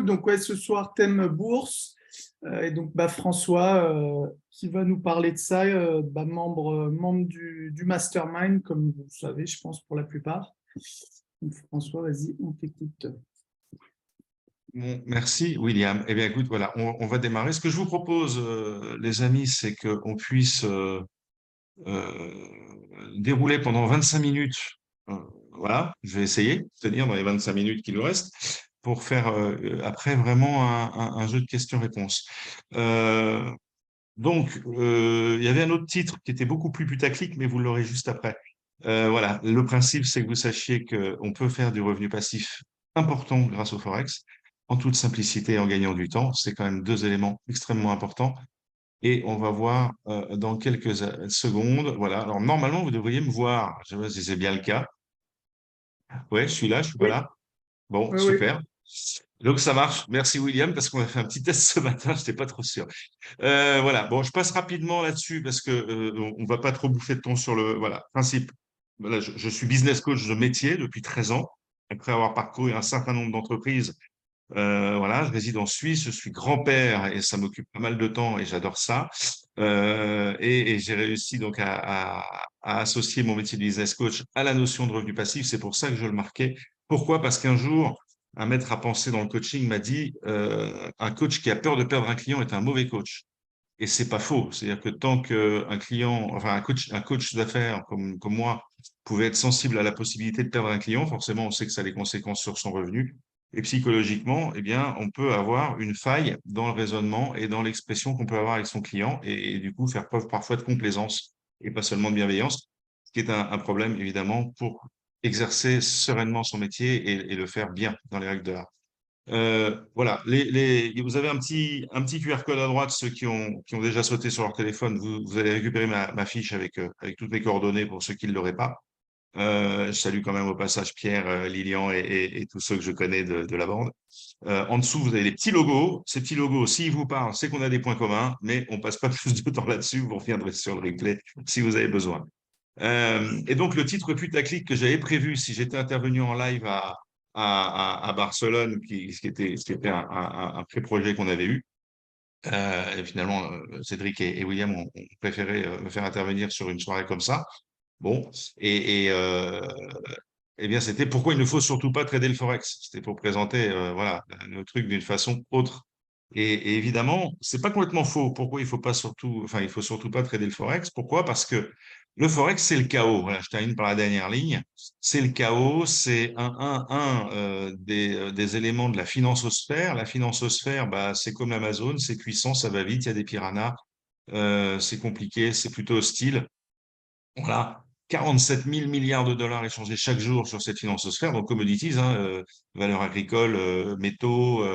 Donc, ouais, ce soir, thème bourse. Et donc, François, qui va nous parler de ça, membre du mastermind, comme vous le savez, je pense, pour la plupart. Donc, François, vas-y, on t'écoute. Bon, merci William. Eh bien, écoute, voilà, on va démarrer. Ce que je vous propose, les amis, c'est qu'on puisse euh, dérouler pendant 25 minutes. Euh, voilà, je vais essayer de tenir dans les 25 minutes qui nous restent pour faire après vraiment un jeu de questions-réponses. Euh, il y avait un autre titre qui était beaucoup plus putaclic, mais vous l'aurez juste après. Voilà, le principe, c'est que vous sachiez qu'on peut faire du revenu passif important grâce au Forex, en toute simplicité et en gagnant du temps. C'est quand même deux éléments extrêmement importants. Et on va voir dans quelques secondes. Voilà, alors normalement, vous devriez me voir. Je ne sais pas si c'est bien le cas. Ouais, je suis là, je suis pas Oui, là. Bon, oui, oui. super. Donc ça marche. Merci William, parce qu'on a fait un petit test ce matin, je n'étais pas trop sûr. Voilà, bon, je passe rapidement là-dessus parce que on va pas trop bouffer de temps sur le voilà, principe. Voilà, je suis business coach de métier depuis 13 ans, après avoir parcouru un certain nombre d'entreprises. Voilà, je réside en Suisse, je suis grand-père et ça m'occupe pas mal de temps et j'adore ça. Et j'ai réussi donc à associer mon métier de business coach à la notion de revenu passif. C'est pour ça que je le marquais. Pourquoi? Parce qu'un jour, un maître à penser dans le coaching m'a dit un coach qui a peur de perdre un client est un mauvais coach. Et c'est pas faux. C'est-à-dire que tant qu'un client, enfin un coach d'affaires comme moi, pouvait être sensible à la possibilité de perdre un client, forcément, on sait que ça a des conséquences sur son revenu. Et psychologiquement, eh bien, on peut avoir une faille dans le raisonnement et dans l'expression qu'on peut avoir avec son client et du coup faire preuve parfois de complaisance et pas seulement de bienveillance, ce qui est un problème évidemment pour exercer sereinement son métier et le faire bien dans les règles de l'art. Voilà, vous avez un petit QR code à droite, ceux qui ont déjà sauté sur leur téléphone, vous allez récupérer ma fiche avec toutes mes coordonnées pour ceux qui ne l'auraient pas. Je salue quand même au passage Pierre, Lilian et tous ceux que je connais de la bande. En dessous, vous avez les petits logos. Ces petits logos, s'ils vous parlent, c'est qu'on a des points communs, mais on passe pas plus de temps là-dessus. Vous reviendrez sur le replay si vous avez besoin. Et donc, le titre putaclic que j'avais prévu, si j'étais intervenu en live à Barcelone, ce qui était un pré-projet qu'on avait eu, et finalement, Cédric et William ont préféré me faire intervenir sur une soirée comme ça. Bon, eh bien, c'était pourquoi il ne faut surtout pas trader le Forex. C'était pour présenter voilà, le truc d'une façon autre. Et évidemment, c'est pas complètement faux. Pourquoi il faut pas surtout, enfin, il faut surtout pas trader le Forex? Pourquoi? Parce que le Forex, c'est le chaos. Voilà, je termine par la dernière ligne. C'est le chaos, c'est des éléments de la financiosphère. La financiosphère, bah, c'est comme l'Amazon, c'est puissant, ça va vite, il y a des piranhas, c'est compliqué, c'est plutôt hostile. Voilà, 47 000 milliards de dollars échangés chaque jour sur cette financiosphère, donc commodities, hein, valeurs agricoles, métaux,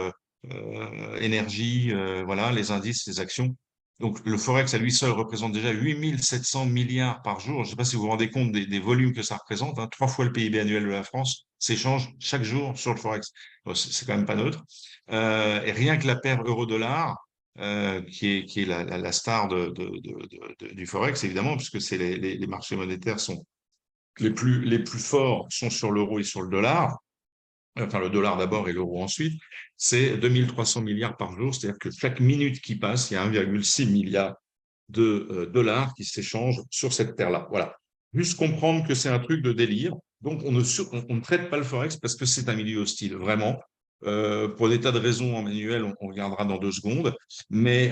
énergie, voilà, les indices, les actions. Donc le Forex à lui seul représente déjà 8 700 milliards par jour. Je ne sais pas si vous vous rendez compte des volumes que ça représente, hein, 3 fois le PIB annuel de la France s'échange chaque jour sur le Forex. Bon, c'est quand même pas neutre. Et rien que la paire euro-dollar, qui est la star du Forex, évidemment, puisque c'est les marchés monétaires sont les plus forts sont sur l'euro et sur le dollar, enfin le dollar d'abord et l'euro ensuite, c'est 2300 milliards par jour, c'est-à-dire que chaque minute qui passe, il y a 1,6 milliard de dollars qui s'échangent sur cette terre-là. Voilà. Juste comprendre que c'est un truc de délire. Donc, on ne traite pas le Forex parce que c'est un milieu hostile, vraiment. Pour des tas de raisons en manuel, on regardera dans 2 secondes. Mais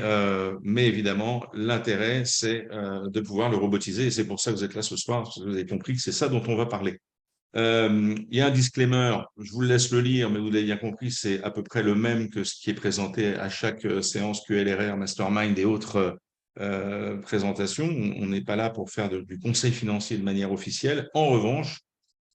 évidemment, l'intérêt, c'est de pouvoir le robotiser. Et c'est pour ça que vous êtes là ce soir, parce que vous avez compris que c'est ça dont on va parler. Il y a un disclaimer, je vous laisse le lire, mais vous l'avez bien compris, c'est à peu près le même que ce qui est présenté à chaque séance QLRR, Mastermind et autres présentations. On n'est pas là pour faire du conseil financier de manière officielle. En revanche,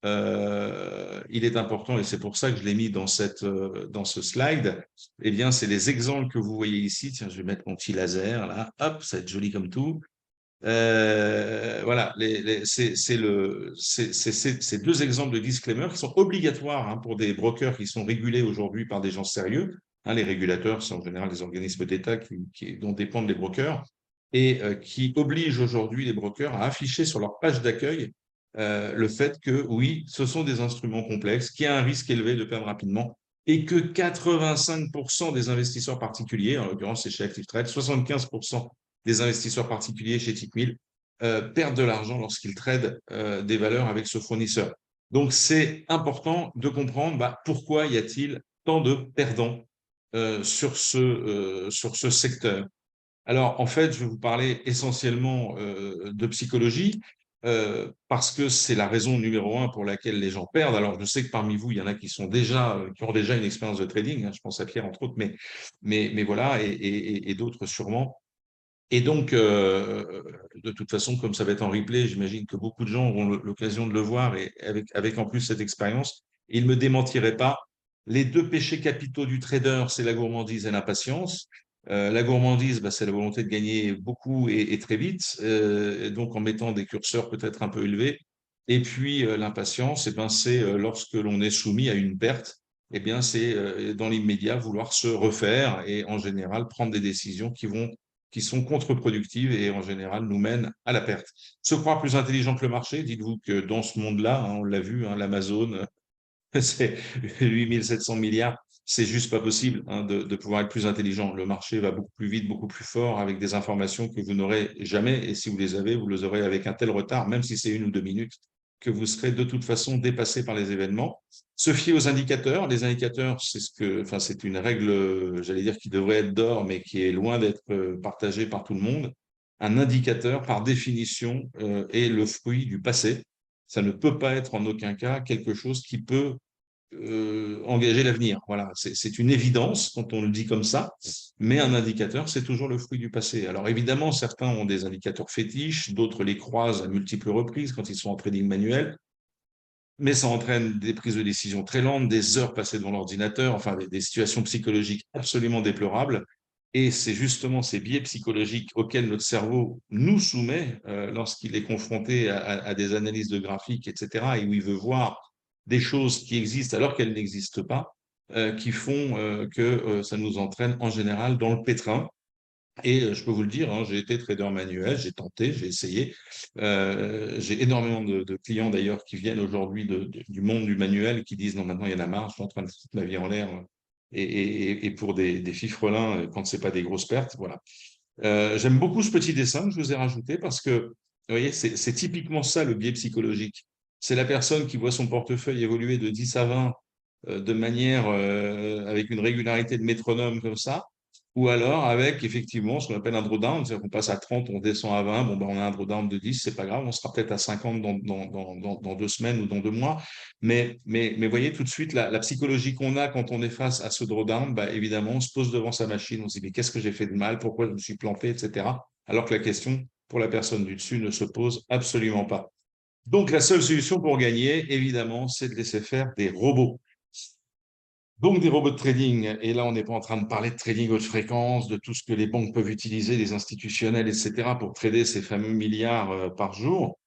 il est important, et c'est pour ça que je l'ai mis dans ce slide, eh bien, c'est les exemples que vous voyez ici. Tiens, je vais mettre mon petit laser là. Hop, ça va être joli comme tout. Voilà, ces 2 exemples de disclaimer qui sont obligatoires hein, pour des brokers qui sont régulés aujourd'hui par des gens sérieux. Hein, les régulateurs, c'est en général des organismes d'État dont dépendent les brokers et qui obligent aujourd'hui les brokers à afficher sur leur page d'accueil le fait que oui, ce sont des instruments complexes, qu'il y a un risque élevé de perdre rapidement et que 85% des investisseurs particuliers, en l'occurrence c'est chez Active Trade, 75% des investisseurs particuliers chez Tickmill perdent de l'argent lorsqu'ils tradent des valeurs avec ce fournisseur. Donc c'est important de comprendre pourquoi y a-t-il tant de perdants sur ce secteur. Alors, en fait, je vais vous parler essentiellement de psychologie parce que c'est la raison numéro un pour laquelle les gens perdent. Alors, je sais que parmi vous, il y en a qui ont déjà une expérience de trading. Hein, je pense à Pierre, entre autres, mais voilà, et d'autres sûrement. Et donc, de toute façon, comme ça va être en replay, j'imagine que beaucoup de gens auront l'occasion de le voir et avec en plus cette expérience. Ils ne me démentiraient pas. Les deux péchés capitaux du trader, c'est la gourmandise et l'impatience. La gourmandise, c'est la volonté de gagner beaucoup et très vite, et donc en mettant des curseurs peut-être un peu élevés. Et puis l'impatience, c'est lorsque l'on est soumis à une perte, c'est dans l'immédiat vouloir se refaire et en général prendre des décisions qui sont contre-productives et en général nous mènent à la perte. Se croire plus intelligent que le marché, dites-vous que dans ce monde-là, on l'a vu, l'Amazon, c'est 8700 milliards, c'est juste pas possible de pouvoir être plus intelligent. Le marché va beaucoup plus vite, beaucoup plus fort avec des informations que vous n'aurez jamais et si vous les avez, vous les aurez avec un tel retard, même si c'est 1 ou 2 minutes, que vous serez de toute façon dépassé par les événements. Se fier aux indicateurs. Les indicateurs, c'est une règle, j'allais dire, qui devrait être d'or, mais qui est loin d'être partagée par tout le monde. Un indicateur, par définition, est le fruit du passé. Ça ne peut pas être en aucun cas quelque chose qui peut engager l'avenir. Voilà, c'est une évidence quand on le dit comme ça, mais un indicateur, c'est toujours le fruit du passé. Alors évidemment, certains ont des indicateurs fétiches, d'autres les croisent à multiples reprises quand ils sont en trading manuel, mais ça entraîne des prises de décision très lentes, des heures passées devant l'ordinateur, enfin des situations psychologiques absolument déplorables. Et c'est justement ces biais psychologiques auxquels notre cerveau nous soumet lorsqu'il est confronté à des analyses de graphiques, etc., et où il veut voir des choses qui existent alors qu'elles n'existent pas, qui font que ça nous entraîne en général dans le pétrin. Et je peux vous le dire, j'ai été trader manuel, j'ai tenté, j'ai essayé. J'ai énormément de clients d'ailleurs qui viennent aujourd'hui du monde du manuel qui disent non, maintenant il y en a marre, je suis en train de foutre ma vie en l'air et pour des fifrelins quand c'est pas des grosses pertes. Voilà. J'aime beaucoup ce petit dessin que je vous ai rajouté parce que vous voyez, c'est typiquement ça le biais psychologique. C'est la personne qui voit son portefeuille évoluer de 10 à 20 de manière avec une régularité de métronome comme ça, ou alors avec effectivement ce qu'on appelle un drawdown, c'est-à-dire qu'on passe à 30, on descend à 20, bon, on a un drawdown de 10, c'est pas grave, on sera peut-être à 50 dans 2 semaines ou dans 2 mois. Mais voyez tout de suite la psychologie qu'on a quand on est face à ce drawdown, évidemment, on se pose devant sa machine, on se dit mais qu'est-ce que j'ai fait de mal, pourquoi je me suis planté, etc. Alors que la question pour la personne du dessus ne se pose absolument pas. Donc la seule solution pour gagner, évidemment, c'est de laisser faire des robots. Donc, des robots de trading. Et là, on n'est pas en train de parler de trading haute fréquence, de tout ce que les banques peuvent utiliser, les institutionnels, etc., pour trader ces fameux milliards par jour.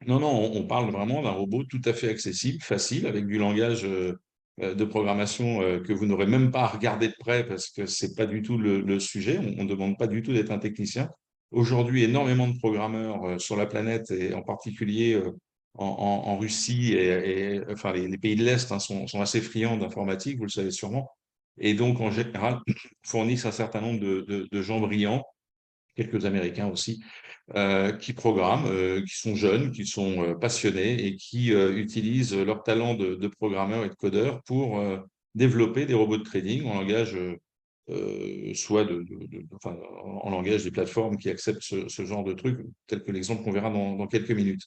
Non, non, on parle vraiment d'un robot tout à fait accessible, facile, avec du langage de programmation que vous n'aurez même pas à regarder de près parce que c'est pas du tout le sujet. On ne demande pas du tout d'être un technicien. Aujourd'hui, énormément de programmeurs sur la planète et en particulier en Russie enfin les pays de l'Est sont assez friands d'informatique, vous le savez sûrement. Et donc, en général, fournissent un certain nombre de gens brillants, quelques Américains aussi, qui programment, qui sont jeunes, qui sont passionnés et qui utilisent leur talent de programmeur et de codeur pour développer des robots de trading en langage, soit enfin, en langage des plateformes qui acceptent ce genre de trucs, tel que l'exemple qu'on verra dans quelques minutes.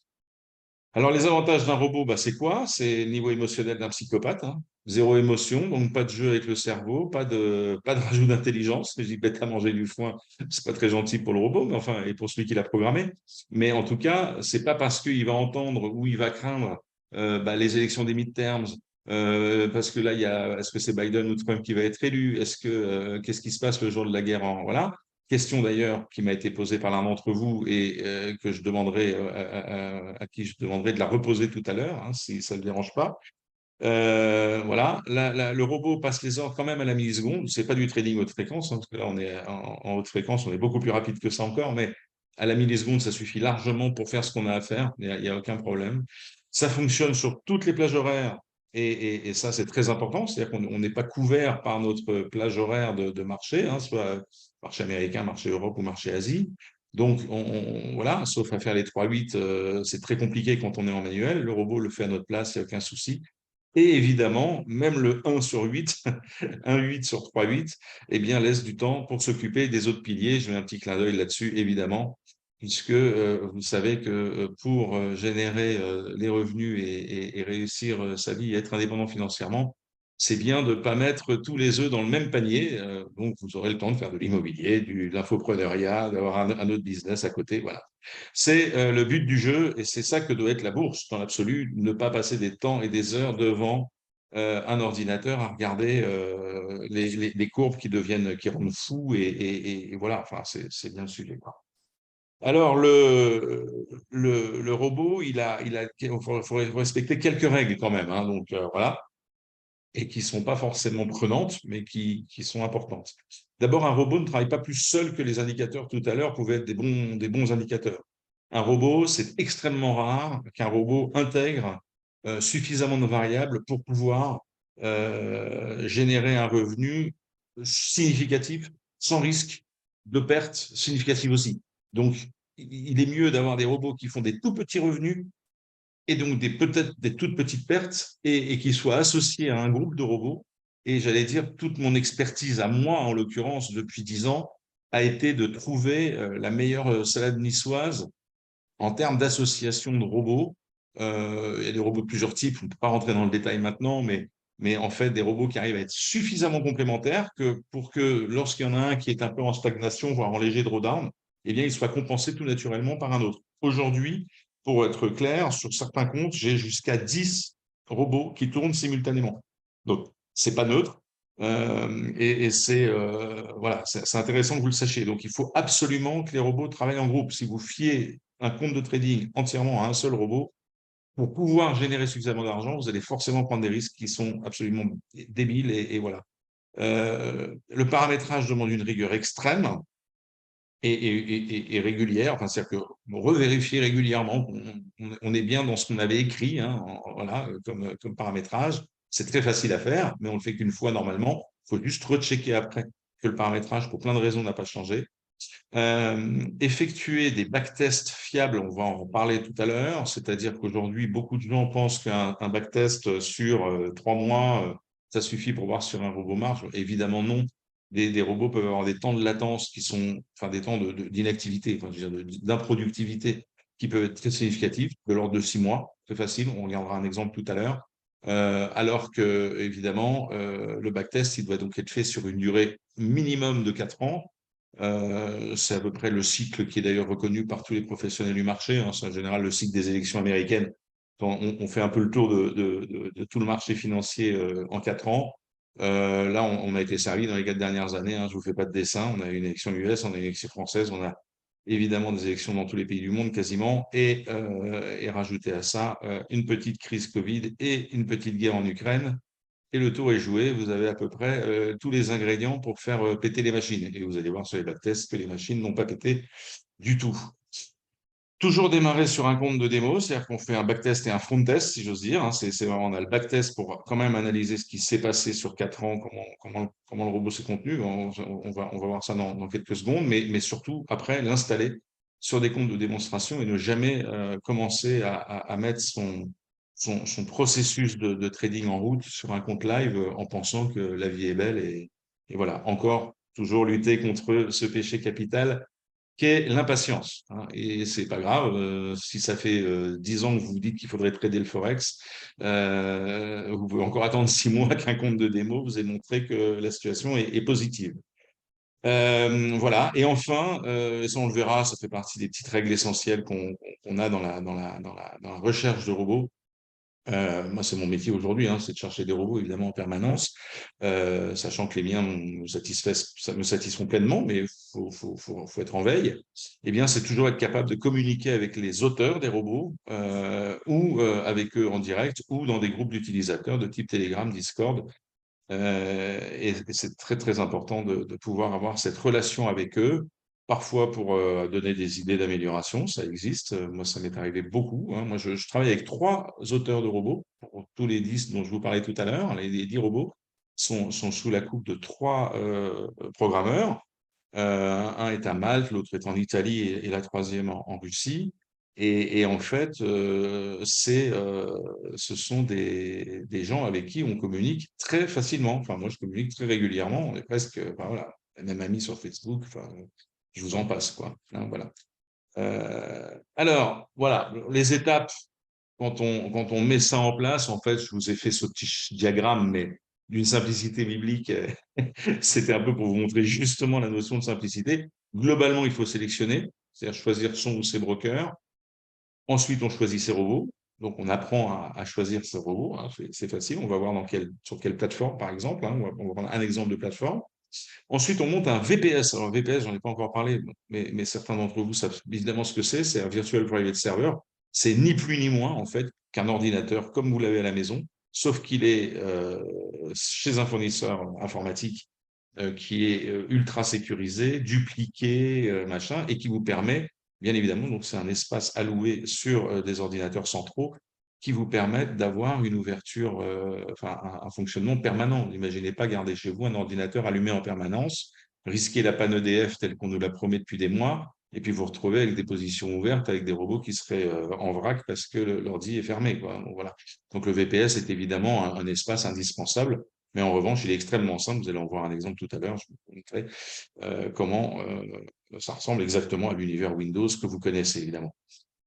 Alors, les avantages d'un robot, c'est quoi? C'est le niveau émotionnel d'un psychopathe, hein. Zéro émotion, donc pas de jeu avec le cerveau, pas de rajout d'intelligence. Je dis bête à manger du foin, c'est pas très gentil pour le robot, mais enfin, et pour celui qui l'a programmé. Mais en tout cas, c'est pas parce qu'il va entendre ou il va craindre les élections des midterms, parce que là, est-ce que c'est Biden ou Trump qui va être élu? Qu'est-ce qui se passe le jour de la guerre voilà. Question d'ailleurs qui m'a été posée par l'un d'entre vous et que je demanderai à qui je demanderai de la reposer tout à l'heure, si ça ne le dérange pas. Voilà, le robot passe les ordres quand même à la milliseconde. C'est pas du trading haute fréquence, parce que là on est en haute fréquence, on est beaucoup plus rapide que ça encore, mais à la milliseconde, ça suffit largement pour faire ce qu'on a à faire. Il y a aucun problème. Ça fonctionne sur toutes les plages horaires Et ça, c'est très important. C'est-à-dire qu'on n'est pas couvert par notre plage horaire de marché, hein, soit marché américain, marché Europe ou marché Asie. Donc, voilà, sauf à faire les 3-8, c'est très compliqué quand on est en manuel. Le robot le fait à notre place, il n'y a aucun souci. Et évidemment, même le 1 sur 8, 1 8 sur 3 8, eh bien, laisse du temps pour s'occuper des autres piliers. Je mets un petit clin d'œil là-dessus, évidemment, puisque vous savez que pour générer les revenus et réussir sa vie et être indépendant financièrement, c'est bien de ne pas mettre tous les œufs dans le même panier. Donc, vous aurez le temps de faire de l'immobilier, de l'infopreneuriat, d'avoir un autre business à côté. Voilà. C'est le but du jeu et c'est ça que doit être la bourse dans l'absolu, ne pas passer des temps et des heures devant un ordinateur à regarder les courbes qui rendent fou et voilà, enfin, c'est bien le sujet, quoi. Alors, le robot, il faut respecter quelques règles quand même, hein, donc voilà, et qui ne sont pas forcément prenantes, mais qui sont importantes. D'abord, un robot ne travaille pas plus seul que les indicateurs tout à l'heure pouvaient être des bons indicateurs. Un robot, c'est extrêmement rare qu'un robot intègre suffisamment de variables pour pouvoir générer un revenu significatif sans risque de perte significative aussi. Donc, il est mieux d'avoir des robots qui font des tout petits revenus et donc peut-être des toutes petites pertes et qui soient associés à un groupe de robots. Et j'allais dire, toute mon expertise à moi, en l'occurrence, depuis 10 ans, a été de trouver la meilleure salade niçoise en termes d'association de robots. Il y a des robots de plusieurs types, on ne peut pas rentrer dans le détail maintenant, mais en fait, des robots qui arrivent à être suffisamment complémentaires pour que lorsqu'il y en a un qui est un peu en stagnation, voire en léger drawdown, eh bien, il soit compensé tout naturellement par un autre. Aujourd'hui, pour être clair, sur certains comptes, j'ai jusqu'à 10 robots qui tournent simultanément. Donc, c'est pas neutre. Et c'est voilà, c'est intéressant que vous le sachiez. Donc, il faut absolument que les robots travaillent en groupe. Si vous fiez un compte de trading entièrement à un seul robot, pour pouvoir générer suffisamment d'argent, vous allez forcément prendre des risques qui sont absolument débiles. Et voilà. Le paramétrage demande une rigueur extrême et régulière. Enfin, c'est-à-dire que revérifier régulièrement on est bien dans ce qu'on avait écrit, hein, voilà, comme paramétrage. C'est très facile à faire, mais on le fait qu'une fois normalement. Il faut juste rechecker après que le paramétrage, pour plein de raisons, n'a pas changé. Effectuer des backtests fiables, on va en parler tout à l'heure, c'est-à-dire qu'aujourd'hui, beaucoup de gens pensent qu'un backtest sur 3 mois, ça suffit pour voir si un robot marche. Évidemment, non. Des robots peuvent avoir des temps de latence qui sont, enfin des temps d'inactivité, enfin, je veux dire, d'improductivité qui peuvent être très significatifs, de l'ordre de 6 mois, très facile, on regardera un exemple tout à l'heure. Alors que, évidemment, le backtest, il doit donc être fait sur une durée minimum de 4 ans. C'est à peu près le cycle qui est d'ailleurs reconnu par tous les professionnels du marché, hein. C'est en général le cycle des élections américaines. Quand on fait un peu le tour de tout le marché financier en 4 ans. Là, on a été servi dans les 4 dernières années, hein. Je ne vous fais pas de dessin. On a une élection US, on a une élection française, on a évidemment des élections dans tous les pays du monde quasiment, et rajouter à ça une petite crise Covid et une petite guerre en Ukraine et le tour est joué. Vous avez à peu près tous les ingrédients pour faire péter les machines. Et vous allez voir sur les backtests que les machines n'ont pas pété du tout. Toujours démarrer sur un compte de démo, c'est-à-dire qu'on fait un backtest et un front test, si j'ose dire, hein. C'est vraiment, on a le backtest pour quand même analyser ce qui s'est passé sur 4 ans, comment le robot s'est contenu. On va voir ça dans quelques secondes, mais surtout, après, l'installer sur des comptes de démonstration et ne jamais commencer à mettre son processus de trading en route sur un compte live en pensant que la vie est belle. Et voilà, encore, toujours lutter contre ce péché capital qu'est l'impatience, hein. Et c'est pas grave, si ça fait 10 ans que vous vous dites qu'il faudrait trader le Forex, vous pouvez encore attendre 6 mois qu'un compte de démo vous ait montré que la situation est positive. Voilà. Et enfin, et ça on le verra, ça fait partie des petites règles essentielles qu'on a dans la recherche de robots. Moi, c'est mon métier aujourd'hui, hein, c'est de chercher des robots, évidemment, en permanence, sachant que les miens ça me satisfont pleinement, mais il faut être en veille. Eh bien, c'est toujours être capable de communiquer avec les auteurs des robots ou avec eux en direct ou dans des groupes d'utilisateurs de type Telegram, Discord. Et c'est très, très important de pouvoir avoir cette relation avec eux. parfois pour donner des idées d'amélioration, ça existe. Moi, ça m'est arrivé beaucoup, hein. Moi, je travaille avec 3 auteurs de robots pour tous les 10 dont je vous parlais tout à l'heure. Les 10 robots sont sous la coupe de 3 programmeurs. Un est à Malte, l'autre est en Italie et la troisième en Russie. Et en fait, ce sont des gens avec qui on communique très facilement. Enfin, moi, je communique très régulièrement. On est presque, enfin, voilà, même amis sur Facebook. Enfin, je vous en passe, quoi. Hein, voilà. Alors, voilà, les étapes, quand on met ça en place, en fait, je vous ai fait ce petit diagramme, mais d'une simplicité biblique, c'était un peu pour vous montrer justement la notion de simplicité. Globalement, il faut sélectionner, c'est-à-dire choisir son ou ses brokers. Ensuite, on choisit ses robots. Donc, on apprend à choisir ses robots, hein, c'est facile. On va voir sur quelle plateforme, par exemple, hein. On va prendre un exemple de plateforme. Ensuite, on monte un VPS. Alors, VPS, j'en ai pas encore parlé, mais certains d'entre vous savent évidemment ce que c'est. C'est un Virtual Private Server. C'est ni plus ni moins, en fait, qu'un ordinateur comme vous l'avez à la maison, sauf qu'il est chez un fournisseur informatique qui est ultra sécurisé, dupliqué, machin, et qui vous permet, bien évidemment, donc c'est un espace alloué sur des ordinateurs centraux qui vous permettent d'avoir une ouverture, enfin un fonctionnement permanent. N'imaginez pas garder chez vous un ordinateur allumé en permanence, risquer la panne EDF telle qu'on nous la promet depuis des mois, et puis vous retrouver avec des positions ouvertes, avec des robots qui seraient en vrac parce que l'ordi est fermé, quoi. Donc, voilà. Donc le VPS est évidemment un espace indispensable, mais en revanche, il est extrêmement simple. Vous allez en voir un exemple tout à l'heure. Je vous montrerai comment ça ressemble exactement à l'univers Windows que vous connaissez, évidemment.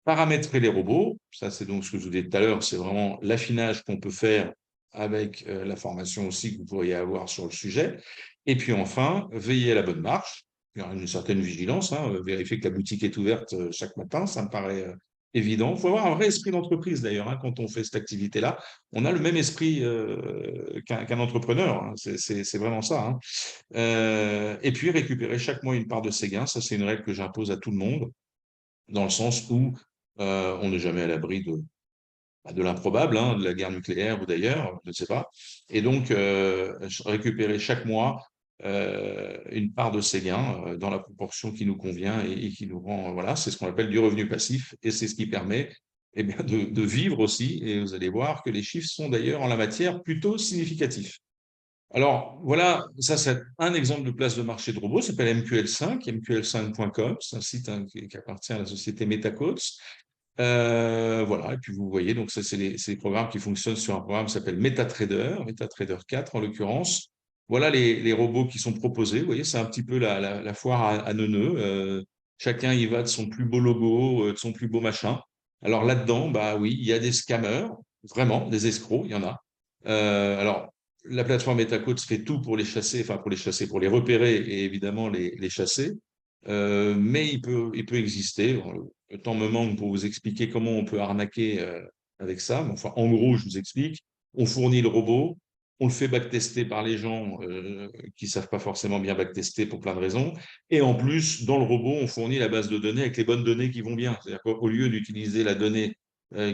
Paramétrer les robots, ça c'est donc ce que je vous disais tout à l'heure, c'est vraiment l'affinage qu'on peut faire avec la formation aussi que vous pourriez avoir sur le sujet. Et puis enfin, veiller à la bonne marche, il y a une certaine vigilance, hein, vérifier que la boutique est ouverte chaque matin, ça me paraît évident. Il faut avoir un vrai esprit d'entreprise d'ailleurs, hein, quand on fait cette activité-là. On a le même esprit qu'un entrepreneur, hein, c'est vraiment ça, hein. Et puis récupérer chaque mois une part de ses gains, ça c'est une règle que j'impose à tout le monde dans le sens où on n'est jamais à l'abri de l'improbable, hein, de la guerre nucléaire ou d'ailleurs, je ne sais pas. Et donc, récupérer chaque mois une part de ces gains dans la proportion qui nous convient et qui nous rend, voilà, c'est ce qu'on appelle du revenu passif et c'est ce qui permet eh bien, de vivre aussi. Et vous allez voir que les chiffres sont d'ailleurs en la matière plutôt significatifs. Alors voilà, ça c'est un exemple de place de marché de robots, ça s'appelle MQL5, mql5.com, c'est un site hein, qui appartient à la société MetaQuotes. Voilà, et puis vous voyez, donc ça c'est les programmes qui fonctionnent sur un programme qui s'appelle MetaTrader, MetaTrader 4 en l'occurrence. Voilà les robots qui sont proposés, vous voyez, c'est un petit peu la foire à neuneux. Chacun y va de son plus beau logo, de son plus beau machin. Alors là-dedans, bah oui, il y a des scammers, vraiment, des escrocs, il y en a. Alors, la plateforme MetaQuotes fait tout pour les chasser, enfin pour les chasser, pour les repérer et évidemment les chasser. Mais il peut exister. Le temps me manque pour vous expliquer comment on peut arnaquer avec ça. Mais enfin, en gros, je vous explique. On fournit le robot, on le fait backtester par les gens qui ne savent pas forcément bien backtester pour plein de raisons. Et en plus, dans le robot, on fournit la base de données avec les bonnes données qui vont bien. C'est-à-dire qu'au lieu d'utiliser la donnée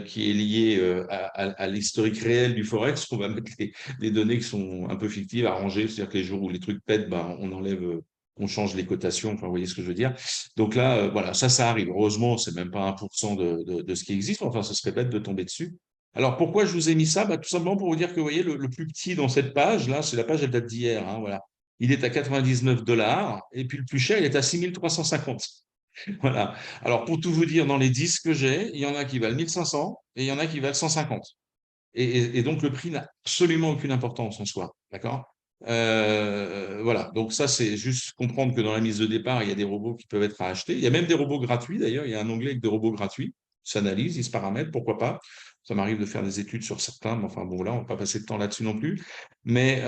qui est liée à l'historique réel du Forex, on va mettre les données qui sont un peu fictives, arrangées. C'est-à-dire que les jours où les trucs pètent, ben, on enlève on change les cotations, enfin, vous voyez ce que je veux dire. Donc là, voilà, ça arrive. Heureusement, c'est même pas 1% de ce qui existe. Enfin, ce serait bête de tomber dessus. Alors, pourquoi je vous ai mis ça? Bah, tout simplement pour vous dire que, vous voyez, le plus petit dans cette page, là, c'est la page, elle date d'hier, hein, voilà. Il est à 99 $, et puis le plus cher, il est à 6350. Voilà. Alors, pour tout vous dire, dans les 10 que j'ai, il y en a qui valent 1500 et il y en a qui valent 150. Et donc, le prix n'a absolument aucune importance en soi. D'accord? Voilà. Donc, ça, c'est juste comprendre que dans la mise de départ, il y a des robots qui peuvent être à acheter. Il y a même des robots gratuits, d'ailleurs. Il y a un onglet avec des robots gratuits. Ils s'analysent, ils se paramètrent, pourquoi pas. Ça m'arrive de faire des études sur certains, mais enfin, bon, voilà, on ne va pas passer de temps là-dessus non plus. Mais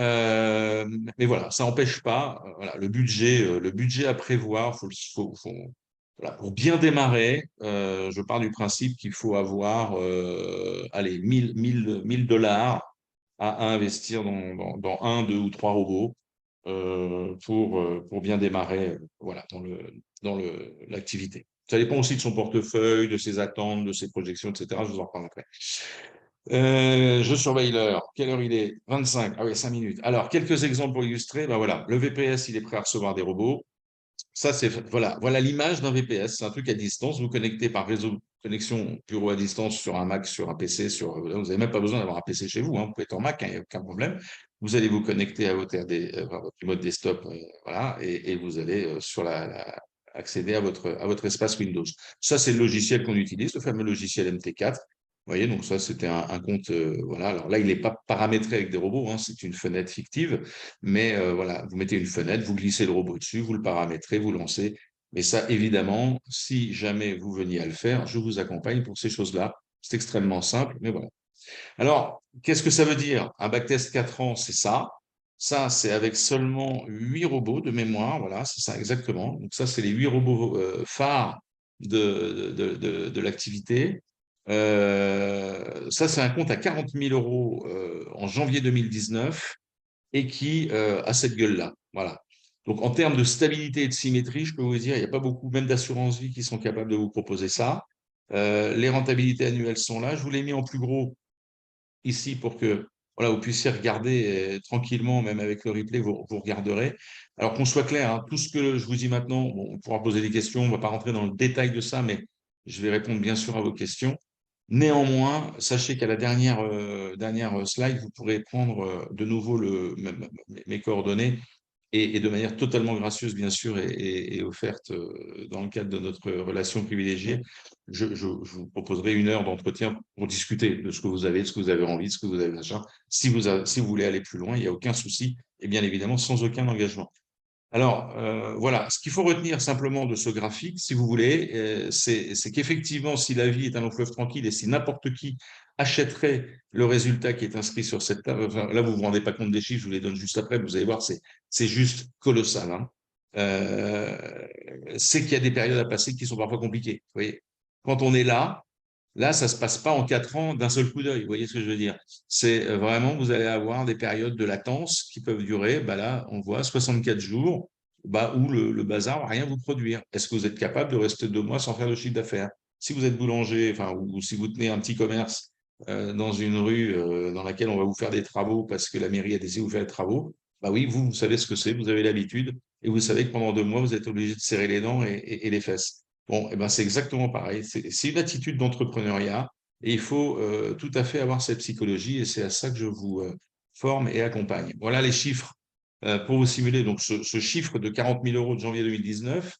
voilà, ça n'empêche pas. Voilà, le budget à prévoir, voilà, pour bien démarrer, je pars du principe qu'il faut avoir allez, 1000 $, à investir dans un, deux ou trois robots pour bien démarrer voilà, l'activité. Ça dépend aussi de son portefeuille, de ses attentes, de ses projections, etc. Je vous en reparle après. Je surveille l'heure. Quelle heure il est? 25. Ah oui, 5 minutes. Alors, quelques exemples pour illustrer. Ben voilà, le VPS, il est prêt à recevoir des robots. Ça, voilà l'image d'un VPS. C'est un truc à distance. Vous connectez par réseau connexion bureau à distance sur un Mac, sur un PC. Vous n'avez même pas besoin d'avoir un PC chez vous, hein. Vous pouvez être en Mac, il n'y a aucun problème. Vous allez vous connecter à votre votre mode desktop, voilà, et vous allez accéder à votre espace Windows. Ça, c'est le logiciel qu'on utilise, le fameux logiciel MT4. Vous voyez, donc ça, c'était un compte. Voilà. Alors là, il n'est pas paramétré avec des robots, hein. C'est une fenêtre fictive. Mais voilà, vous mettez une fenêtre, vous glissez le robot dessus, vous le paramétrez, vous lancez. Mais ça, évidemment, si jamais vous veniez à le faire, je vous accompagne pour ces choses-là. C'est extrêmement simple, mais voilà. Alors, qu'est-ce que ça veut dire? Un backtest 4 ans, c'est ça. Ça, c'est avec seulement 8 robots de mémoire. Voilà, c'est ça exactement. Donc ça, c'est les 8 robots phares de l'activité. Ça, c'est un compte à 40 000 euros en janvier 2019 et qui a cette gueule-là. Voilà. Donc, en termes de stabilité et de symétrie, je peux vous dire, il n'y a pas beaucoup, même d'assurance vie, qui sont capables de vous proposer ça. Les rentabilités annuelles sont là. Je vous l'ai mis en plus gros ici pour que voilà, vous puissiez regarder tranquillement, même avec le replay, vous regarderez. Alors qu'on soit clair, hein, tout ce que je vous dis maintenant, bon, on pourra poser des questions, on ne va pas rentrer dans le détail de ça, mais je vais répondre bien sûr à vos questions. Néanmoins, sachez qu'à la dernière slide, vous pourrez prendre de nouveau mes coordonnées et de manière totalement gracieuse, bien sûr, et offerte dans le cadre de notre relation privilégiée, je vous proposerai 1 heure d'entretien pour discuter de ce que vous avez, de ce que vous avez envie, de ce que vous avez besoin. Si vous voulez aller plus loin, il n'y a aucun souci, et bien évidemment sans aucun engagement. Alors, voilà, ce qu'il faut retenir simplement de ce graphique, si vous voulez, c'est qu'effectivement, si la vie est un long fleuve tranquille et si n'importe qui achèterait le résultat qui est inscrit sur cette table, enfin, là, vous ne vous rendez pas compte des chiffres, je vous les donne juste après, vous allez voir, c'est juste colossal, hein. C'est qu'il y a des périodes à passer qui sont parfois compliquées. Vous voyez, quand on est là, ça ne se passe pas en 4 ans d'un seul coup d'œil. Vous voyez ce que je veux dire? C'est vraiment, vous allez avoir des périodes de latence qui peuvent durer, bah là, on voit 64 jours, bah, où le bazar ne va rien vous produire. Est-ce que vous êtes capable de rester 2 mois sans faire de chiffre d'affaires? Si vous êtes boulanger, enfin, ou si vous tenez un petit commerce dans une rue dans laquelle on va vous faire des travaux parce que la mairie a décidé de vous faire des travaux, bah oui, vous savez ce que c'est, vous avez l'habitude, et vous savez que pendant 2 mois, vous êtes obligé de serrer les dents et les fesses. Bon, eh ben, c'est exactement pareil. C'est une attitude d'entrepreneuriat et il faut tout à fait avoir cette psychologie et c'est à ça que je vous forme et accompagne. Voilà les chiffres pour vous simuler. Donc, ce chiffre de 40 000 euros de janvier 2019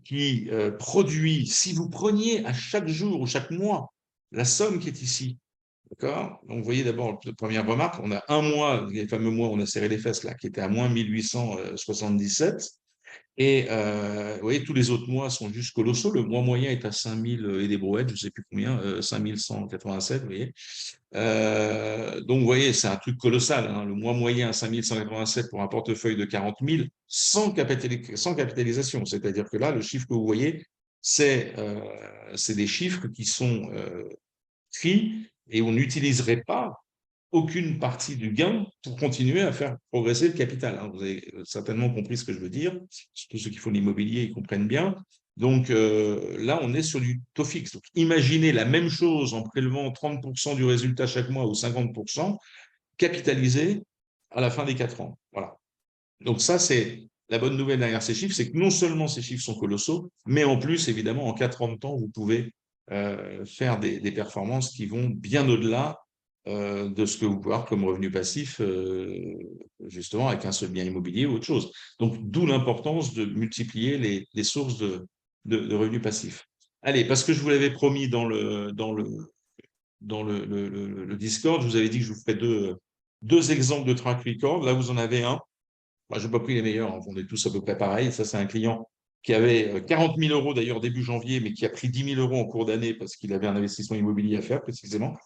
qui produit, si vous preniez à chaque jour ou chaque mois la somme qui est ici, d'accord? Donc, vous voyez d'abord, première remarque, on a un mois, les fameux mois où on a serré les fesses là, qui était à moins 1877. Et vous voyez, tous les autres mois sont juste colossaux. Le mois moyen est à 5000 et des brouettes, je ne sais plus combien, 5187, vous voyez. Donc, vous voyez, c'est un truc colossal, hein. Le mois moyen à 5187 pour un portefeuille de 40 000 sans capitalisation. C'est-à-dire que là, le chiffre que vous voyez, c'est des chiffres qui sont pris et on n'utiliserait pas aucune partie du gain pour continuer à faire progresser le capital, hein. Vous avez certainement compris ce que je veux dire. Surtout ceux qui font l'immobilier, ils comprennent bien. Donc là, on est sur du taux fixe. Donc, imaginez la même chose en prélevant 30% du résultat chaque mois ou 50%, capitalisé à la fin des 4 ans. Voilà. Donc ça, c'est la bonne nouvelle derrière ces chiffres, c'est que non seulement ces chiffres sont colossaux, mais en plus, évidemment, en 4 ans de temps, vous pouvez faire des performances qui vont bien au-delà de ce que vous pouvez avoir comme revenu passif, justement, avec un seul bien immobilier ou autre chose. Donc, d'où l'importance de multiplier les sources de revenus passifs. Allez, parce que je vous l'avais promis dans le Discord, je vous avais dit que je vous ferais deux exemples de track record. Là, vous en avez un. Moi, je n'ai pas pris les meilleurs, hein. On est tous à peu près pareil. Ça, c'est un client qui avait 40 000 euros d'ailleurs début janvier, mais qui a pris 10 000 euros en cours d'année parce qu'il avait un investissement immobilier à faire précisément.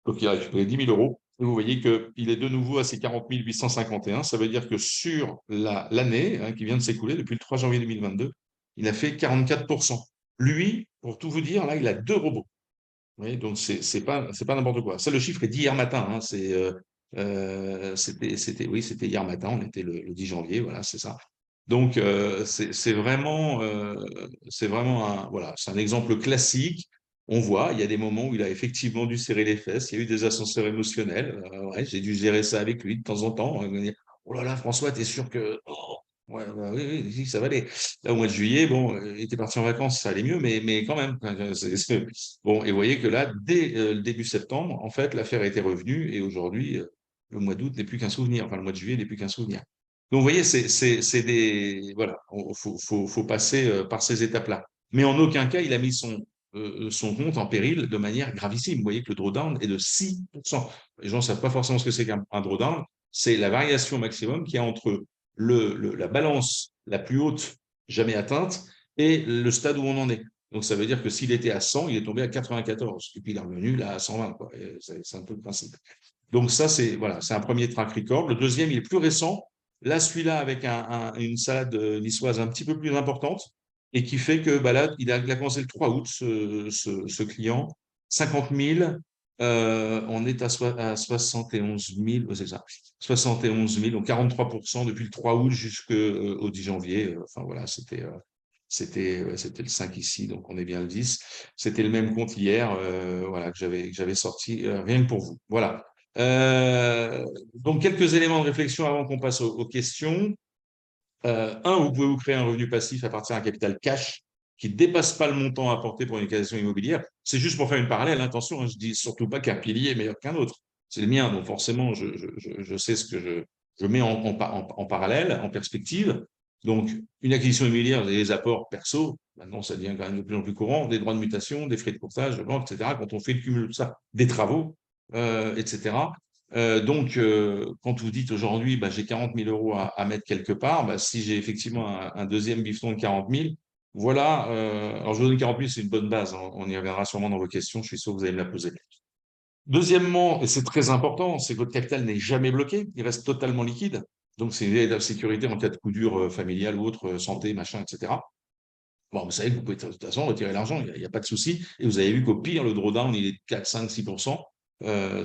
Donc, il a récupéré 10 000 euros. Et vous voyez qu'il est de nouveau à ses 40 851. Ça veut dire que sur l'année qui vient de s'écouler, depuis le 3 janvier 2022, il a fait 44%. Lui, pour tout vous dire, là, il a 2 robots. Vous voyez, donc, c'est pas n'importe quoi. Ça, le chiffre est d'hier matin, hein. C'était hier matin, on était le 10 janvier, voilà, c'est ça. Donc, c'est vraiment voilà, c'est un exemple classique. On voit, il y a des moments où il a effectivement dû serrer les fesses, il y a eu des ascenseurs émotionnels. Ouais, j'ai dû gérer ça avec lui de temps en temps. Oh là là, François, t'es sûr que. Oh, ouais, bah oui, oui, ça va aller. Là, au mois de juillet, bon, il était parti en vacances, ça allait mieux, mais quand même. Enfin, bon, et vous voyez que là, dès le début septembre, en fait, l'affaire était revenue et aujourd'hui, le mois d'août n'est plus qu'un souvenir. Enfin, le mois de juillet n'est plus qu'un souvenir. Donc, vous voyez, c'est des. Voilà, il faut passer par ces étapes-là. Mais en aucun cas, il a mis son compte en péril de manière gravissime. Vous voyez que le drawdown est de 6%. Les gens ne savent pas forcément ce que c'est qu'un drawdown. C'est la variation maximum qu'il y a entre la balance la plus haute jamais atteinte et le stade où on en est. Donc, ça veut dire que s'il était à 100, il est tombé à 94. Et puis, il est revenu là à 120. C'est un peu le principe. Donc, ça, c'est voilà, c'est un premier track record. Le deuxième, il est plus récent. Là, celui-là, avec une salade niçoise un petit peu plus importante et qui fait que bah, là, il a commencé le 3 août, ce client. 50 000, on est à 71 000, c'est ça, 71 000, donc 43% depuis le 3 août jusqu'au 10 janvier. Enfin voilà, c'était le 5 ici, donc on est bien le 10. C'était le même compte hier, voilà, que j'avais sorti rien que pour vous. Voilà. Donc quelques éléments de réflexion avant qu'on passe aux questions. Vous pouvez vous créer un revenu passif à partir d'un capital cash qui ne dépasse pas le montant apporté pour une occasion immobilière. C'est juste pour faire une parallèle, attention, je dis surtout pas qu'un pilier est meilleur qu'un autre. C'est le mien, donc forcément, je sais ce que je mets en parallèle, en perspective. Donc, une acquisition immobilière, vous avez des apports perso, maintenant ça devient quand même de plus en plus courant, des droits de mutation, des frais de courtage, de banque, etc. Quand on fait le cumul de ça, des travaux, etc. Donc, quand vous dites aujourd'hui, bah, j'ai 40 000 euros à mettre quelque part, bah, si j'ai effectivement un deuxième bifton de 40 000, voilà. Alors, je vous donne 40 000, c'est une bonne base. Hein, on y reviendra sûrement dans vos questions. Je suis sûr que vous allez me la poser. Deuxièmement, et c'est très important, c'est que votre capital n'est jamais bloqué. Il reste totalement liquide. Donc, c'est une véritable sécurité en cas de coup dur familial ou autre, santé, machin, etc. Bon, vous savez que vous pouvez de toute façon retirer l'argent, il n'y a, pas de souci. Et vous avez vu qu'au pire, le drawdown, il est de 4, 5, 6%.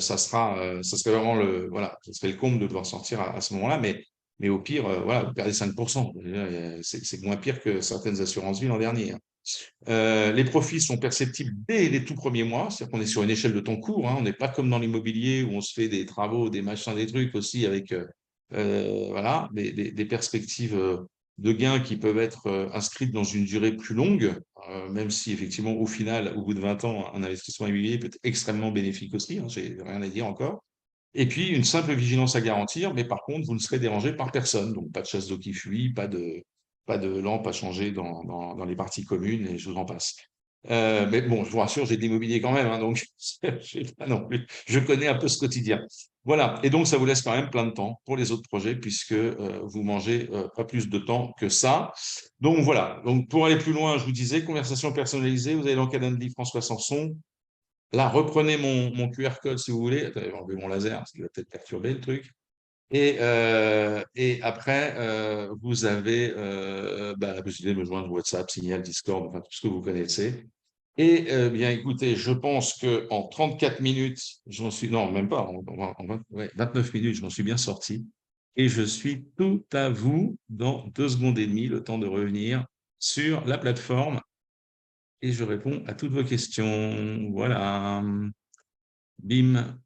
Ça serait vraiment voilà, ça serait le comble de devoir sortir à ce moment-là. Mais au pire, voilà, vous perdez 5%. C'est moins pire que certaines assurances vie l'an dernier. Hein. Les profits sont perceptibles dès les tout premiers mois, c'est-à-dire qu'on est sur une échelle de temps court. Hein. On n'est pas comme dans l'immobilier où on se fait des travaux, des machins, des trucs aussi avec voilà, des perspectives de gains qui peuvent être inscrites dans une durée plus longue, même si effectivement au final, au bout de 20 ans, un investissement immobilier peut être extrêmement bénéfique aussi. Hein, j'ai rien à dire encore. Et puis, une simple vigilance à garantir, mais par contre, vous ne serez dérangé par personne. Donc, pas de chasse d'eau qui fuit, pas de lampe à changer dans les parties communes, et je vous en passe. Mais bon, je vous rassure, j'ai de l'immobilier quand même, hein, donc non plus. Je connais un peu ce quotidien. Voilà, et donc ça vous laisse quand même plein de temps pour les autres projets, puisque vous mangez pas plus de temps que ça. Donc voilà, donc pour aller plus loin, je vous disais, conversation personnalisée, vous allez dans Calendly François Sanson. Là, reprenez mon QR code si vous voulez. Attendez, je vais enlever mon laser, parce qu'il va peut-être perturber le truc. Et après, vous avez bah, la possibilité de me joindre WhatsApp, Signal, Discord, enfin tout ce que vous connaissez. Et bien, écoutez, je pense qu'en 34 minutes, non, même pas, ouais, 29 minutes, je m'en suis bien sorti. Et je suis tout à vous dans 2 secondes et demie, le temps de revenir sur la plateforme. Et je réponds à toutes vos questions. Voilà. Bim.